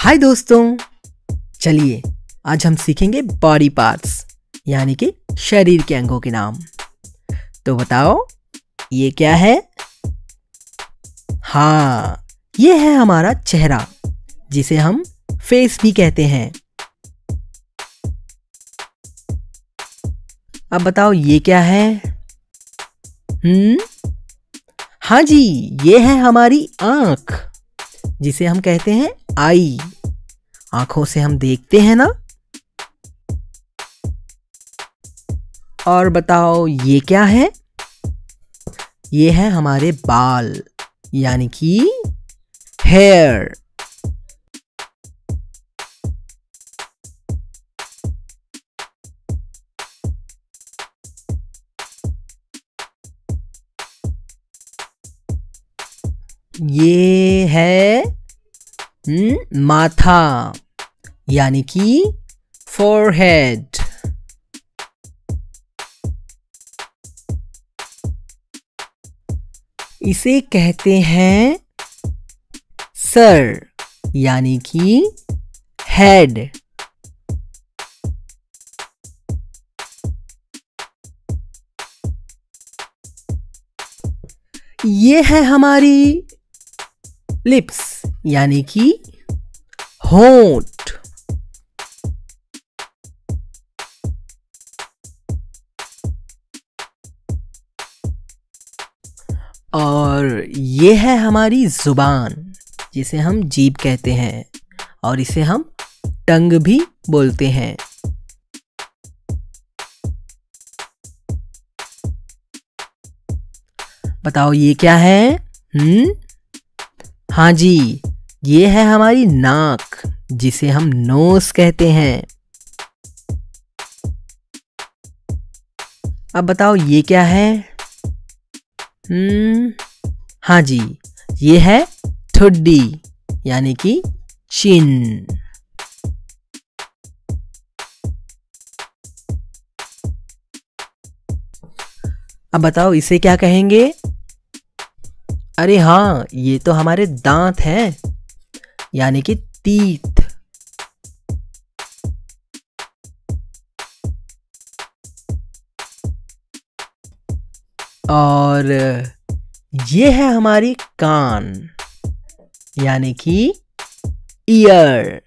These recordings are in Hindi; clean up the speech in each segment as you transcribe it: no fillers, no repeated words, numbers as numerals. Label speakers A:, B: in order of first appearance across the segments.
A: हाय दोस्तों, चलिए आज हम सीखेंगे बॉडी पार्ट्स यानी कि शरीर के अंगों के नाम। तो बताओ ये क्या है? हाँ, ये है हमारा चेहरा जिसे हम फेस भी कहते हैं। अब बताओ ये क्या है? हाँ जी, ये है हमारी आँख जिसे हम कहते हैं आई। आंखों से हम देखते हैं ना। और बताओ ये क्या है? ये है हमारे बाल यानी कि हेयर। ये है माथा यानी कि फोरहेड। इसे कहते हैं सर यानी कि हेड। ये है हमारी लिप्स यानी कि होंठ। और ये है हमारी जुबान जिसे हम जीभ कहते हैं और इसे हम टंग भी बोलते हैं। बताओ ये क्या है? हाँ जी, ये है हमारी नाक जिसे हम नोज कहते हैं। अब बताओ ये क्या है? हाँ जी, ये है ठुड्डी यानी कि चिन। अब बताओ इसे क्या कहेंगे? अरे हाँ, ये तो हमारे दांत हैं यानी कि टीथ। और ये है हमारी कान यानी कि ईयर।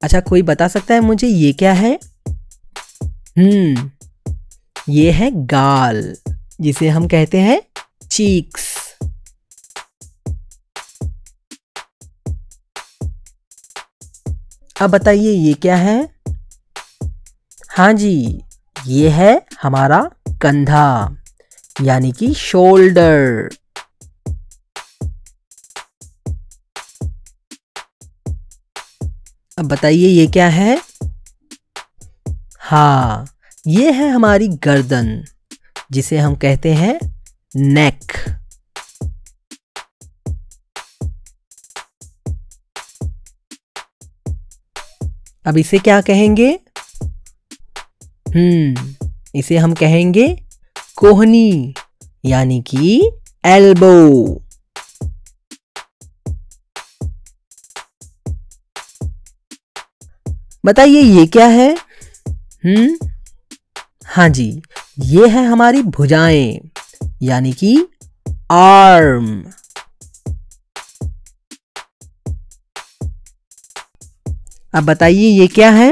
A: अच्छा, कोई बता सकता है मुझे ये क्या है? ये है गाल जिसे हम कहते हैं चीक्स। अब बताइए ये क्या है? हाँ जी, ये है हमारा कंधा यानी कि शोल्डर। अब बताइए ये क्या है? हाँ, ये है हमारी गर्दन जिसे हम कहते हैं नेक। अब इसे क्या कहेंगे? इसे हम कहेंगे कोहनी यानी कि एल्बो। बताइए ये क्या है? हाँ जी, ये है हमारी भुजाएं यानी कि आर्म। अब बताइए ये क्या है?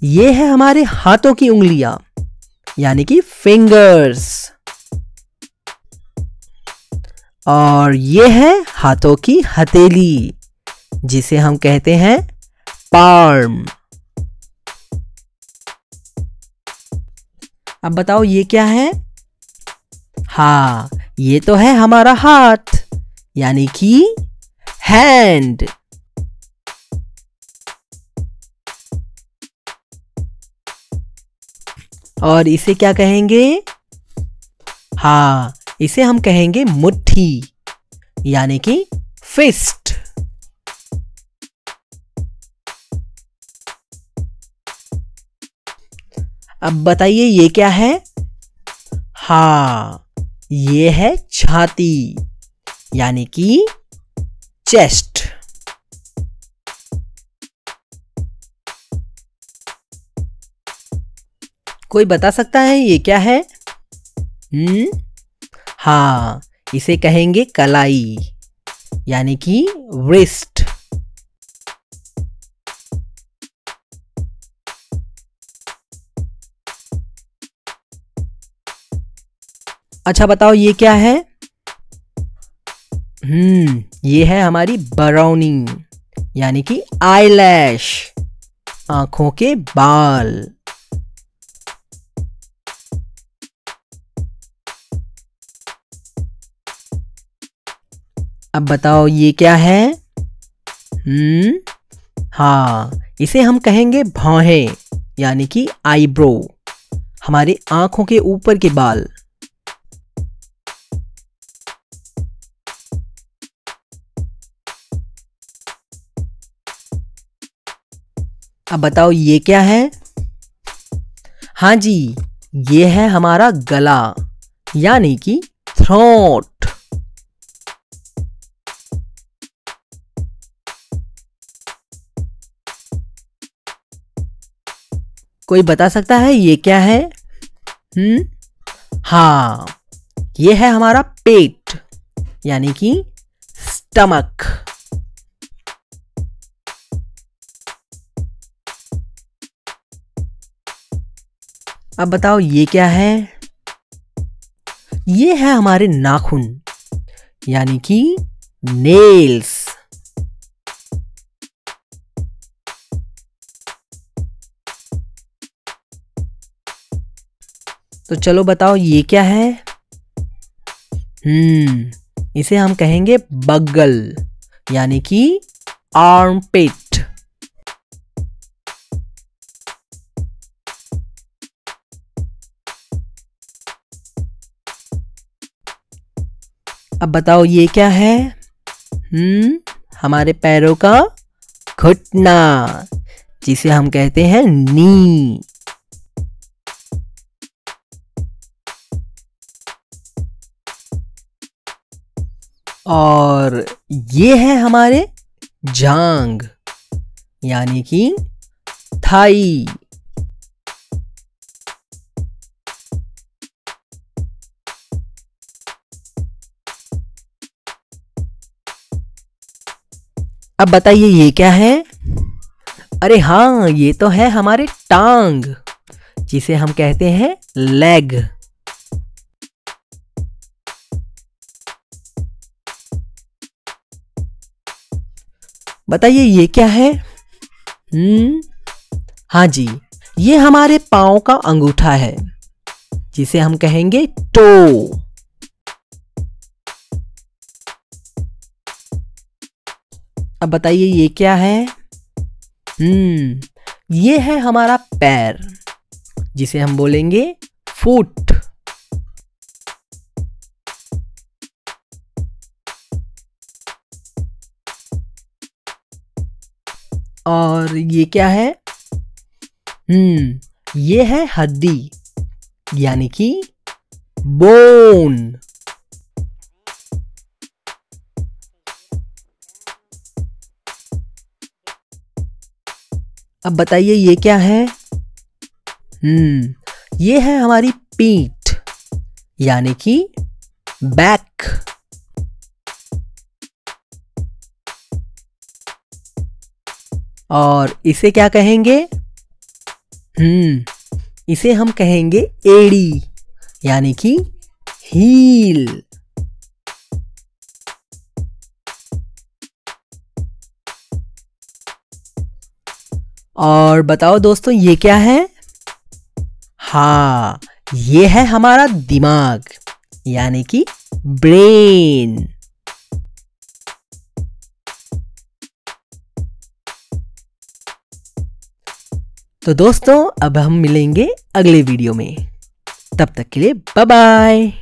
A: ये है हमारे हाथों की उंगलियां यानी कि फिंगर्स। और ये है हाथों की हथेली जिसे हम कहते हैं पाल्म। अब बताओ ये क्या है? हाँ, ये तो है हमारा हाथ यानी कि हैंड। और इसे क्या कहेंगे? हाँ, इसे हम कहेंगे मुट्ठी यानी कि फिस्ट। अब बताइए ये क्या है? हाँ, ये है छाती यानी कि चेस्ट। कोई बता सकता है ये क्या है? हाँ, इसे कहेंगे कलाई यानी कि रिस्ट। अच्छा बताओ ये क्या है? ये है हमारी बरौनी यानी कि आईलैश, आंखों के बाल। अब बताओ ये क्या है? हाँ, इसे हम कहेंगे भौहें यानी कि आईब्रो, हमारे आंखों के ऊपर के बाल। अब बताओ ये क्या है? हाँ जी, ये है हमारा गला यानी कि थ्रोट। कोई बता सकता है ये क्या है? हाँ, ये है हमारा पेट यानी कि स्टमक। अब बताओ ये क्या है? ये है हमारे नाखून यानी कि नेल्स। तो चलो बताओ ये क्या है? इसे हम कहेंगे बगल यानी कि आर्मपिट। अब बताओ ये क्या है? हमारे पैरों का घुटना जिसे हम कहते हैं नी। और ये है हमारे जांग यानी कि थाई। अब बताइए ये क्या है? अरे हाँ, ये तो है हमारे टांग जिसे हम कहते हैं लेग। बताइए ये क्या है? हाँ जी, ये हमारे पांव का अंगूठा है जिसे हम कहेंगे टो। अब बताइए ये क्या है? ये है हमारा पैर जिसे हम बोलेंगे फुट। और ये क्या है? ये है हड्डी यानी कि बोन। अब बताइए ये क्या है? ये है हमारी पीठ यानी कि बैक। और इसे क्या कहेंगे? इसे हम कहेंगे एड़ी यानी कि हील। और बताओ दोस्तों ये क्या है? हाँ, ये है हमारा दिमाग यानी कि ब्रेन। तो दोस्तों अब हम मिलेंगे अगले वीडियो में। तब तक के लिए बाय बाय।